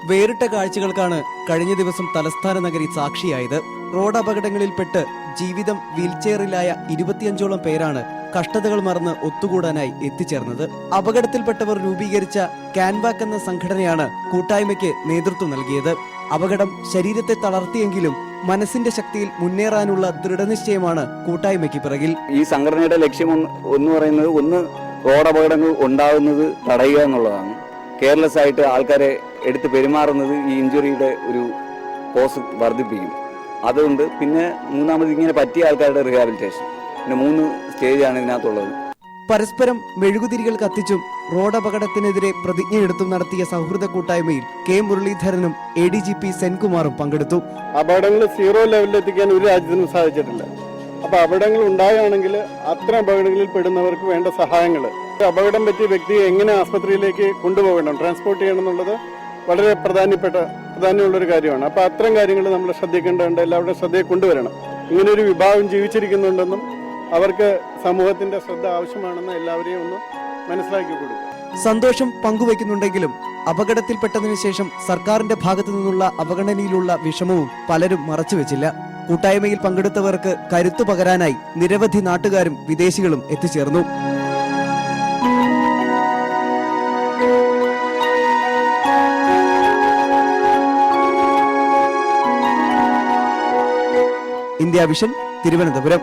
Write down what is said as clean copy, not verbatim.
വേറിട്ട കാഴ്ചകൾക്കാണ് കഴിഞ്ഞ ദിവസം തലസ്ഥാന നഗരി സാക്ഷിയായത്. റോഡ് അപകടങ്ങളിൽപ്പെട്ട് ജീവിതം വീൽചെയറിലായ 25ഓളം പേരാണ് കഷ്ടതകൾ മറന്ന് ഒത്തുകൂടാനായി എത്തിച്ചേർന്നത്. അപകടത്തിൽപ്പെട്ടവർ രൂപീകരിച്ച കാൻവാക്ക് എന്ന സംഘടനയാണ് കൂട്ടായ്മയ്ക്ക് നേതൃത്വം നൽകിയത്. അപകടം ശരീരത്തെ തളർത്തിയെങ്കിലും മനസ്സിന്റെ ശക്തിയിൽ മുന്നേറാനുള്ള ദൃഢനിശ്ചയമാണ് കൂട്ടായ്മയ്ക്ക് പിറകിൽ. ഈ സംഘടനയുടെ ലക്ഷ്യം എന്ന് പറയുന്നത് റോഡ് അപകടങ്ങൾ ഉണ്ടാകുന്നത് തടയുക എന്നുള്ളതാണ്. കെയർലെസ് ആയിട്ട് ആൾക്കാരെ എടുത്ത് പെരുമാറുന്നത് ഈ ഇഞ്ചുറിയുടെ ഒരു കോസ് വർദ്ധിപ്പിക്കും. അതുകൊണ്ട് പിന്നെ മൂന്നാമത് ഇങ്ങനെ പറ്റിയ ആൾക്കാരുടെ റിഹാബിലിറ്റേഷൻ, പിന്നെ 3 സ്റ്റേജാണ് ഇതിനകത്തുള്ളത്. പരസ്പരം മെഴുകുതിരികൾ കത്തിച്ചും റോഡ് അപകടത്തിനെതിരെ പ്രതിജ്ഞയെടുത്തും നടത്തിയ സൗഹൃദ കൂട്ടായ്മയിൽ കെ മുരളീധരനും ADGP സെൻകുമാറും പങ്കെടുത്തു. അപകടങ്ങൾ 0 ലെവലിൽ എത്തിക്കാൻ ഒരു രാജ്യത്തിനും സാധിച്ചിട്ടില്ല. അപ്പൊ അപകടങ്ങൾ ഉണ്ടാകുകയാണെങ്കിൽ അത്തരം അപകടങ്ങളിൽ പെടുന്നവർക്ക് വേണ്ട സഹായങ്ങൾ, അപകടം പറ്റിയ വ്യക്തിയെ എങ്ങനെ ആസ്പത്രിയിലേക്ക് കൊണ്ടുപോകണം, ട്രാൻസ്പോർട്ട് ചെയ്യണം എന്നുള്ളത് വളരെ പ്രാധാന്യമുള്ളൊരു കാര്യമാണ്. അപ്പൊ അത്തരം കാര്യങ്ങൾ നമ്മൾ ശ്രദ്ധിക്കേണ്ടതുണ്ട്, എല്ലാവരുടെയും ശ്രദ്ധയെ കൊണ്ടുവരണം. ഇങ്ങനൊരു വിഭാഗം ജീവിച്ചിരിക്കുന്നുണ്ടെന്നും അവർക്ക് സമൂഹത്തിന്റെ ശ്രദ്ധ ആവശ്യമാണെന്ന് എല്ലാവരെയും ഒന്ന് മനസ്സിലാക്കി കൊടുക്കും. സന്തോഷം പങ്കുവയ്ക്കുന്നുണ്ടെങ്കിലും അപകടത്തിൽപ്പെട്ടതിനു ശേഷം സർക്കാരിന്റെ ഭാഗത്തു നിന്നുള്ള അവഗണനയിലുള്ള വിഷമവും പലരും മറച്ചുവെച്ചില്ല. കൂട്ടായ്മയിൽ പങ്കെടുത്തവർക്ക് കരുത്തു പകരാനായി നിരവധി നാട്ടുകാരും വിദേശികളും എത്തിച്ചേർന്നു. India vision, Thiruvananthapuram.